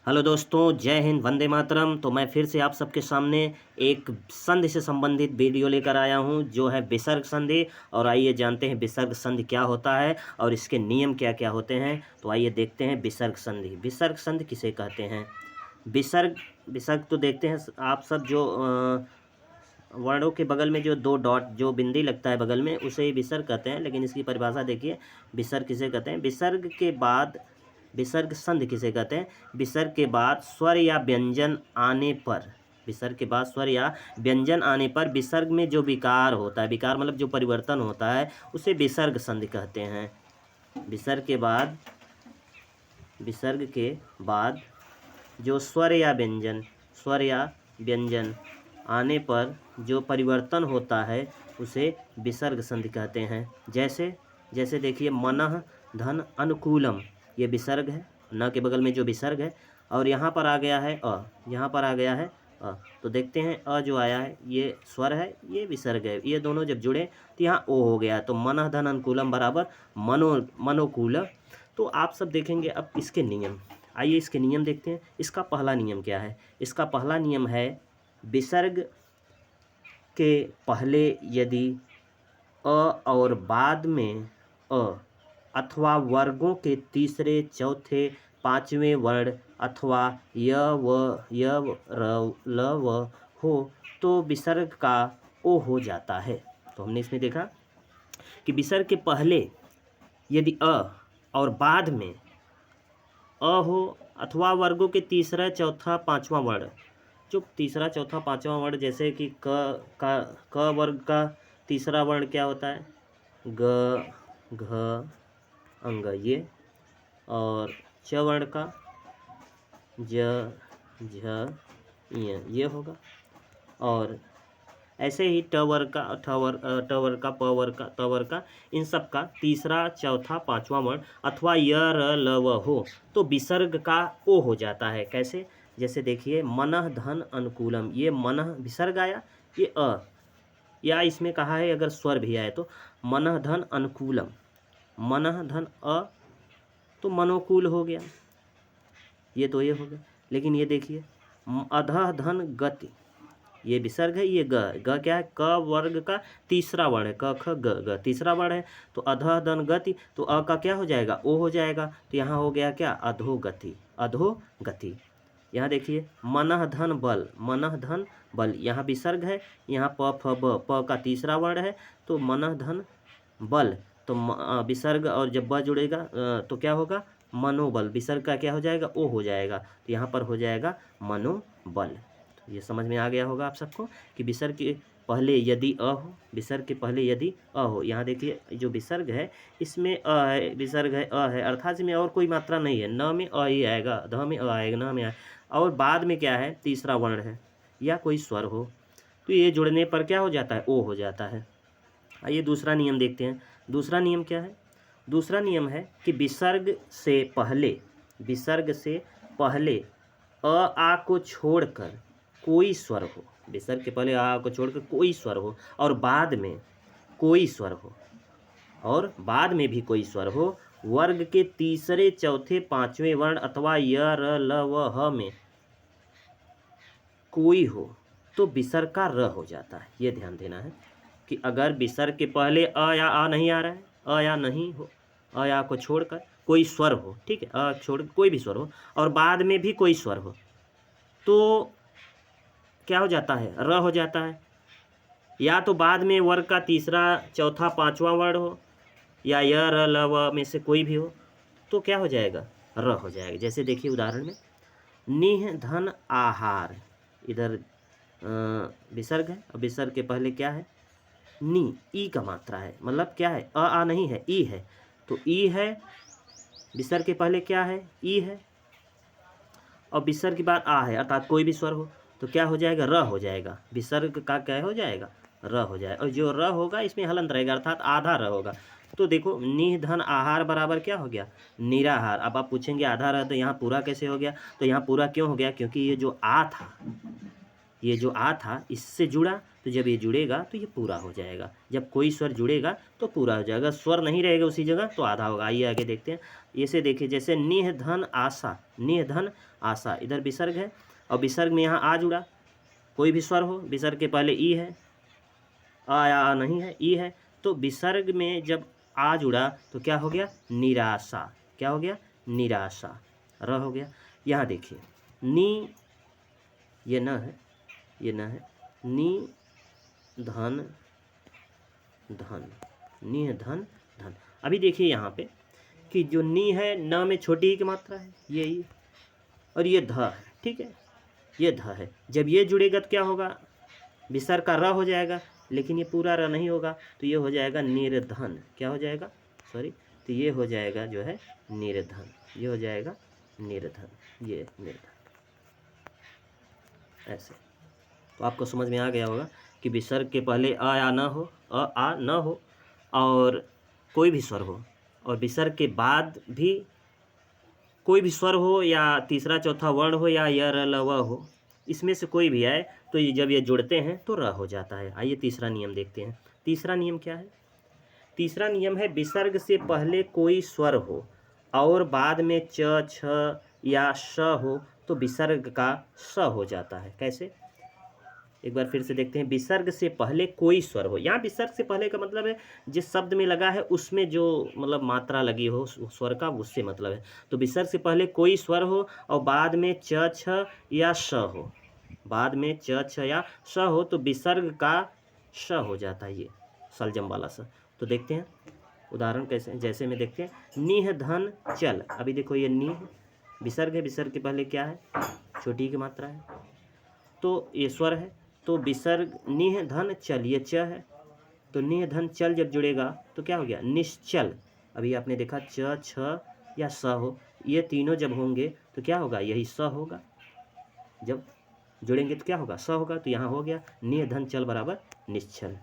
Hello दोस्तों, जय हिंद, वंदे मातरम। तो मैं फिर से आप सबके सामने एक संधि से संबंधित वीडियो लेकर आया हूं जो है विसर्ग संधि। और आइए जानते हैं विसर्ग संधि क्या होता है और इसके नियम क्या क्या होते हैं। तो आइए देखते हैं विसर्ग संधि। विसर्ग संधि किसे कहते हैं? विसर्ग विसर्ग तो देखते हैं आप सब, जो वर्णों के बगल में जो दो डॉट जो बिंदी लगता है बगल में, उसे ही विसर्ग कहते हैं। लेकिन इसकी परिभाषा देखिए, विसर्ग किसे कहते हैं? विसर्ग के बाद विसर्ग संधि किसे कहते हैं? विसर्ग के बाद स्वर या व्यंजन आने पर, विसर्ग के बाद स्वर या व्यंजन आने पर विसर्ग में जो विकार होता है, विकार मतलब जो परिवर्तन होता है, उसे विसर्ग संधि कहते हैं। विसर्ग के बाद जो स्वर या व्यंजन आने पर जो परिवर्तन होता है, उसे विसर्ग संधि कहते हैं। जैसे देखिए, मनः धन अनुकूलम, ये विसर्ग है, न के बगल में जो विसर्ग है, और यहाँ पर आ गया है यहाँ पर आ गया है अ। तो देखते हैं अ जो आया है, ये स्वर है, ये विसर्ग है, ये दोनों जब जुड़े तो यहाँ ओ हो गया। तो मनः धन अनुकूलम बराबर मनोकूल। तो आप सब देखेंगे अब इसके नियम। आइए इसके नियम देखते हैं। इसका पहला नियम क्या है? इसका पहला नियम है, विसर्ग के पहले यदि अ और बाद में अ अथवा वर्गों के तीसरे, चौथे, पांचवें वर्ण अथवा य र ल व हो तो विसर्ग का ओ हो जाता है। तो हमने इसमें देखा कि विसर्ग के पहले यदि अ और बाद में अ हो अथवा वर्गों के तीसरा, चौथा, पांचवा वर्ण, जो तीसरा, चौथा, पांचवा वर्ण, जैसे कि क वर्ग का तीसरा वर्ण क्या होता है? ग, घ, अंग, ये। और च वर्ण का ज, झ, ये होगा। और ऐसे ही ट वर्ग का प वर्ग का त वर्ग का, इन सब का तीसरा, चौथा, पांचवा वर्ण अथवा य र ल व हो तो विसर्ग का ओ हो जाता है। कैसे? जैसे देखिए, मनः धन अनुकूलम, ये मनः विसर्ग आया, ये अ, या इसमें कहा है अगर स्वर भी आए तो मनः धन अनुकूलम, मनः धन अ तो मनोकूल हो गया, ये तो ये हो गया। लेकिन ये देखिए, अधः धन गति, ये विसर्ग है, ये ग क्या है? क वर्ग का तीसरा वर्ण है, क ख ग तीसरा वर्ण है। तो अधः धन गति, तो अ का क्या हो जाएगा? ओ हो जाएगा। तो यहाँ हो गया क्या? अधोगति। यहाँ देखिए, मनः धन बल, यहाँ विसर्ग है, यहाँ प का तीसरा वर्ण है, तो मनः धन बल। तो विसर्ग और जब ब जुड़ेगा तो क्या होगा? मनोबल। विसर्ग का क्या हो जाएगा? ओ हो जाएगा। तो यहाँ पर हो जाएगा मनोबल। तो ये समझ में आ गया होगा आप सबको कि विसर्ग के पहले यदि अ हो, विसर्ग के पहले यदि अ हो। यहाँ देखिए, जो विसर्ग है इसमें अ है, विसर्ग है, अ है, अर्थात इसमें और कोई मात्रा नहीं है। न में अ ही आएगा, ध में अ आएगा, न में आएगा। और बाद में क्या है? तीसरा वर्ण है या कोई स्वर हो, तो ये जुड़ने पर क्या हो जाता है? ओ हो जाता है। आइए दूसरा नियम देखते हैं। दूसरा नियम क्या है? दूसरा नियम है कि विसर्ग से पहले अ आ को छोड़कर कोई स्वर हो, विसर्ग के पहले आ को छोड़कर कोई स्वर हो और बाद में कोई स्वर हो, और बाद में भी कोई स्वर हो, वर्ग के तीसरे, चौथे, पांचवें वर्ण अथवा य र ल व ह में कोई हो तो विसर्ग का र हो जाता है। ये ध्यान देना है कि अगर विसर्ग के पहले अ या आ नहीं आ रहा है, अ या नहीं हो, अ या को छोड़कर कोई स्वर हो, ठीक है, अ छोड़ कोई भी स्वर हो, और बाद में भी कोई स्वर हो, तो क्या हो जाता है? र हो जाता है। या तो बाद में वर्ग का तीसरा, चौथा, पांचवा वर्ण हो, या य र ल व में से कोई भी हो, तो क्या हो जाएगा? र हो जाएगा। जैसे देखिए उदाहरण में, निह धन आहार, इधर विसर्ग है, और विसर्ग के पहले क्या है? नी, ई का मात्रा है, मतलब क्या है? अ आ नहीं है, ई है। तो ई है, विसर्ग के पहले क्या है? ई है, और विसर्ग के बाद आ है, अर्थात कोई भी स्वर हो, तो क्या हो जाएगा? र हो जाएगा। विसर्ग का क्या हो जाएगा? र हो जाएगा। और जो र होगा इसमें हलंत रहेगा, अर्थात आधा र होगा। तो देखो, निधन आहार बराबर क्या हो गया? निराहार। अब आप पूछेंगे आधा र तो यहाँ पूरा कैसे हो गया? तो यहाँ पूरा क्यों हो गया? क्योंकि ये जो आ था, इससे जुड़ा, तो जब ये जुड़ेगा तो ये पूरा हो जाएगा। जब कोई स्वर जुड़ेगा तो पूरा हो जाएगा, स्वर नहीं रहेगा उसी जगह तो आधा होगा। आइए आगे देखते हैं। इसे देखिए, जैसे निह धन आशा, निह धन आशा, इधर विसर्ग है और विसर्ग में यहाँ आ जुड़ा, कोई भी स्वर हो, विसर्ग के पहले ई है, आ या आ नहीं है, ई है, तो विसर्ग में जब आ जुड़ा तो क्या हो गया, निराशा। क्या हो गया, निराशा, र हो गया। यहाँ देखिए, नी, ये न है, ये न है, नी धन धन, नी धन धन। अभी देखिए यहाँ पे कि जो नी है, न में छोटी की मात्रा है, ये ई, और ये ध है, ठीक है, ये ध है। जब ये जुड़ेगा तो क्या होगा, विसर्ग का र हो जाएगा, लेकिन ये पूरा र नहीं होगा, तो ये हो जाएगा निर्धन। क्या हो जाएगा, सॉरी, तो ये हो जाएगा जो है निर्धन, ये हो जाएगा निर्धन, ये निर्धन, ऐसे। तो आपको समझ में आ गया होगा कि विसर्ग के पहले अ या न हो, आ न हो, और कोई भी स्वर हो, और विसर्ग के बाद भी कोई भी स्वर हो, या तीसरा चौथा वर्ण हो, या य र ल व हो, इसमें से कोई भी आए तो ये जब ये जुड़ते हैं तो र हो जाता है। आइए तीसरा नियम देखते हैं। तीसरा नियम क्या है, तीसरा नियम है विसर्ग से पहले कोई स्वर हो और बाद में च, छ या श हो तो विसर्ग का स हो जाता है। कैसे, एक बार फिर से देखते हैं। विसर्ग से पहले कोई स्वर हो, यहाँ विसर्ग से पहले का मतलब है जिस शब्द में लगा है उसमें जो मतलब मात्रा लगी हो उस स्वर का, उससे मतलब है। तो विसर्ग से पहले कोई स्वर हो और बाद में च, छ या श हो, बाद में च, छ या श हो तो विसर्ग का श हो जाता है, ये सलजम वाला स। तो देखते हैं उदाहरण कैसे, जैसे में देखते हैं। निह धन चल, अभी देखो ये निह विसर्ग है, विसर्ग के पहले क्या है, छोटी की मात्रा है, तो ये स्वर है, तो विसर्ग निह धन चल, ये च है, तो निह धन चल जब जुड़ेगा तो क्या हो गया, निश्चल। अभी आपने देखा च, छ या स हो, ये तीनों जब होंगे तो क्या होगा, यही स होगा। जब जुड़ेंगे तो क्या होगा, स होगा। तो यहाँ हो गया निह धन चल बराबर निश्चल।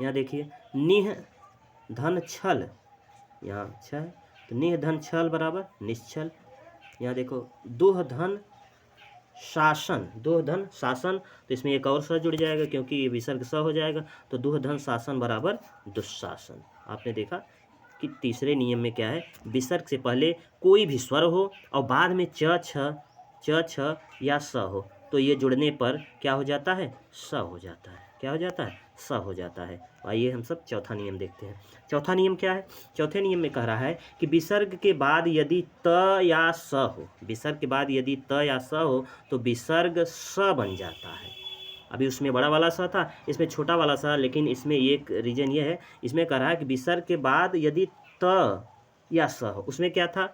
यहाँ देखिए निह धन छल, यहाँ छ है, तो निह धन छल बराबर निश्चल। यहाँ देखो दुह धन शासन, दुह धन शासन, तो इसमें एक और स जुड़ जाएगा क्योंकि ये विसर्ग स हो जाएगा, तो दुह धन शासन बराबर दुशासन। आपने देखा कि तीसरे नियम में क्या है, विसर्ग से पहले कोई भी स्वर हो और बाद में च, छ या स हो तो ये जुड़ने पर क्या हो जाता है, स हो जाता है। क्या हो जाता है, स हो जाता है। आइए हम सब चौथा नियम देखते हैं। चौथा नियम क्या है, चौथे नियम में कह रहा है कि विसर्ग के बाद यदि त या स हो, विसर्ग के बाद यदि त या स हो तो विसर्ग स बन जाता है। अभी उसमें बड़ा वाला स था, इसमें छोटा वाला स, लेकिन इसमें एक रीजन ये है, इसमें कह रहा है कि विसर्ग के बाद यदि त या स हो, उसमें क्या था,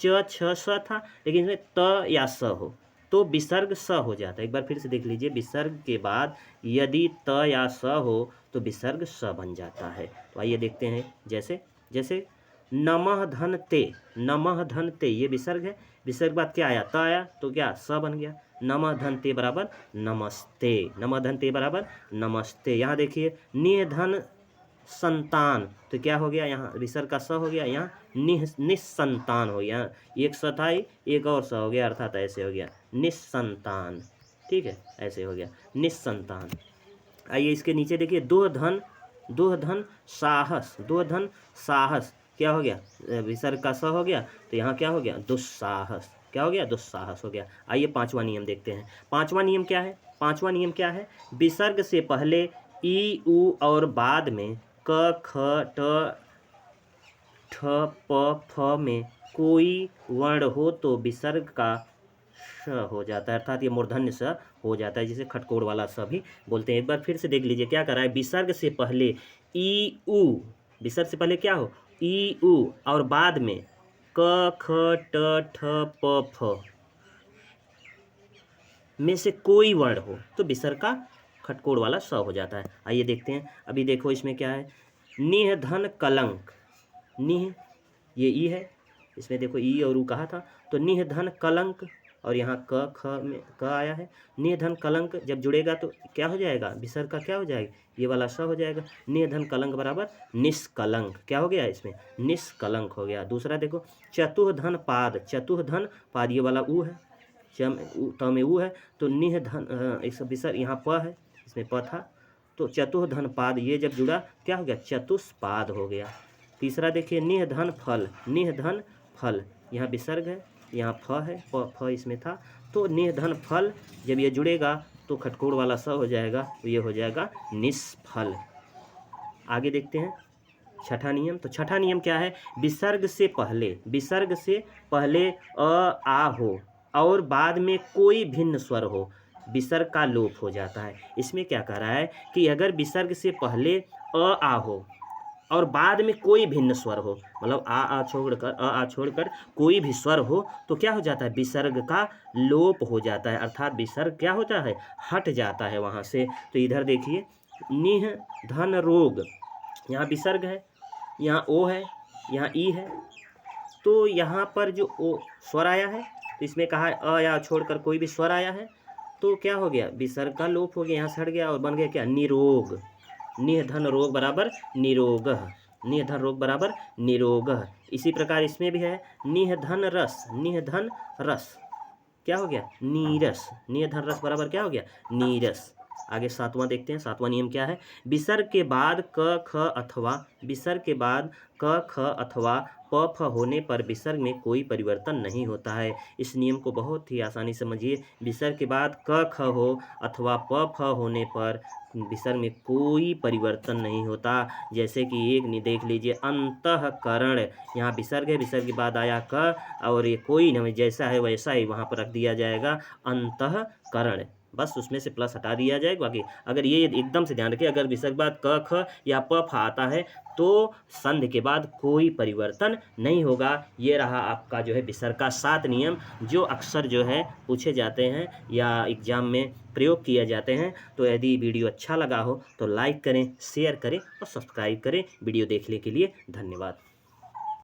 च, छ, स था, लेकिन इसमें त या स हो तो विसर्ग स हो जाता है। एक बार फिर से देख लीजिए, विसर्ग के बाद यदि त या स हो तो विसर्ग स बन जाता है। तो आइए देखते हैं, जैसे जैसे नमः धन ते, नमः धन ते, ये विसर्ग है, विसर्ग बाद क्या आया, त आया, तो क्या स बन गया। नमः धन ते बराबर नमस्ते, नमः धन ते बराबर नमस्ते। यहाँ देखिए निह धन संतान, तो क्या हो गया, यहाँ विसर्ग का स हो गया, यहाँ निस्संतान हो गया, एक स था एक और स हो गया, अर्थात ऐसे हो गया निस्संतान। ठीक है, ऐसे हो गया निस्संतान। आइए इसके नीचे देखिए, दुह धन साहस, दुह धन साहस, क्या हो गया, विसर्ग का स हो गया, तो यहाँ क्या हो गया, दुस्साहस। क्या हो गया, दुस्साहस हो गया। आइए पांचवा नियम देखते हैं। पांचवा नियम क्या है, पांचवा नियम क्या है, विसर्ग से पहले ई, उ और बाद में क, ख, ट, ठ, प, फ में कोई वर्ण हो तो विसर्ग का श हो जाता है, अर्थात ये मूर्धन्य स हो जाता है, जिसे खटकोड़ वाला स भी बोलते हैं। एक बार फिर से देख लीजिए क्या कर रहा है, विसर्ग से पहले ई, उ, विसर्ग से पहले क्या हो, ई, उ और बाद में क, ख, ट, ठ, प, फ में से कोई वर्ण हो तो विसर्ग का खटकोड़ वाला स हो जाता है। आइए देखते हैं। अभी देखो इसमें क्या है, निह धन कलंक, निह ये ई है, इसमें देखो ई और उ कहा था, तो निह धन कलंक, और यहाँ क, ख में क आया है, निह धन कलंक जब जुड़ेगा तो क्या हो जाएगा, विसर्ग का क्या हो जाएगा, ये वाला स हो जाएगा। निह धन कलंक बराबर निष्कलंक, क्या हो गया, इसमें निष्कलंक हो गया। दूसरा देखो चतुह धन पाद, चतुह धन पाद, ये वाला उ है, त में उ है, तो निह धन इस विसर्ग यहाँ प है, इसमें प था, तो चतुः धन पाद, ये जब जुड़ा क्या हो गया, चतुष्पाद हो गया। तीसरा देखिए निह धन फल, निह धन फल, यहाँ विसर्ग है, यहाँ फ है, फ इसमें था, तो निह धन फल जब ये जुड़ेगा तो खटकोड़ वाला स हो जाएगा, तो ये हो जाएगा निष्फल। आगे देखते हैं छठा नियम। तो छठा नियम क्या है, विसर्ग से पहले, विसर्ग से पहले अ आ हो और बाद में कोई भिन्न स्वर हो, विसर्ग का लोप हो जाता है। इसमें क्या कह रहा है कि अगर विसर्ग से पहले अ आ हो और बाद में कोई भिन्न स्वर हो, मतलब आ छोड़कर कोई भी स्वर हो, तो क्या हो जाता है, विसर्ग का लोप हो जाता है, अर्थात विसर्ग क्या होता है, हट जाता है वहाँ से। तो इधर देखिए निह धन रोग, यहाँ विसर्ग है, यहाँ ओ है, यहाँ ई है, तो यहाँ पर जो ओ स्वर आया है, तो इसमें कहा है अ या छोड़कर कोई भी स्वर आया है, तो क्या हो गया, विसर्ग का लोप हो गया, यहाँ से हट गया और बन गया क्या, निरोग। निह धन रोग बराबर निरोगः, निह धन रोग बराबर निरोगः। इसी प्रकार इसमें भी है निह धन रस, निह धन रस क्या हो गया, नीरस, निह धन रस बराबर क्या हो गया, नीरस। आगे सातवां देखते हैं, सातवां नियम क्या है, विसर्ग के बाद क ख अथवा, विसर्ग के बाद क ख अथवा प फ होने पर विसर्ग में कोई परिवर्तन नहीं होता है। इस नियम को बहुत ही आसानी से समझिए, विसर्ग के बाद क ख हो अथवा प फ होने पर विसर्ग में कोई परिवर्तन नहीं होता। जैसे कि एक देख लीजिए अंतःकरण, यहाँ विसर्ग है, विसर्ग के बाद आया क और ये कोई नहीं, जैसा है वैसा ही वहाँ पर रख दिया जाएगा अंतःकरण, बस उसमें से प्लस हटा दिया जाएगा। बाकी अगर ये एकदम से ध्यान रखिए, अगर विसर्ग बाद क ख या प फ आता है तो संधि के बाद कोई परिवर्तन नहीं होगा। ये रहा आपका जो है विसर्ग का 7 नियम, जो अक्सर जो है पूछे जाते हैं या एग्जाम में प्रयोग किए जाते हैं। तो यदि वीडियो अच्छा लगा हो तो लाइक करें, शेयर करें और सब्सक्राइब करें। वीडियो देखने के लिए धन्यवाद।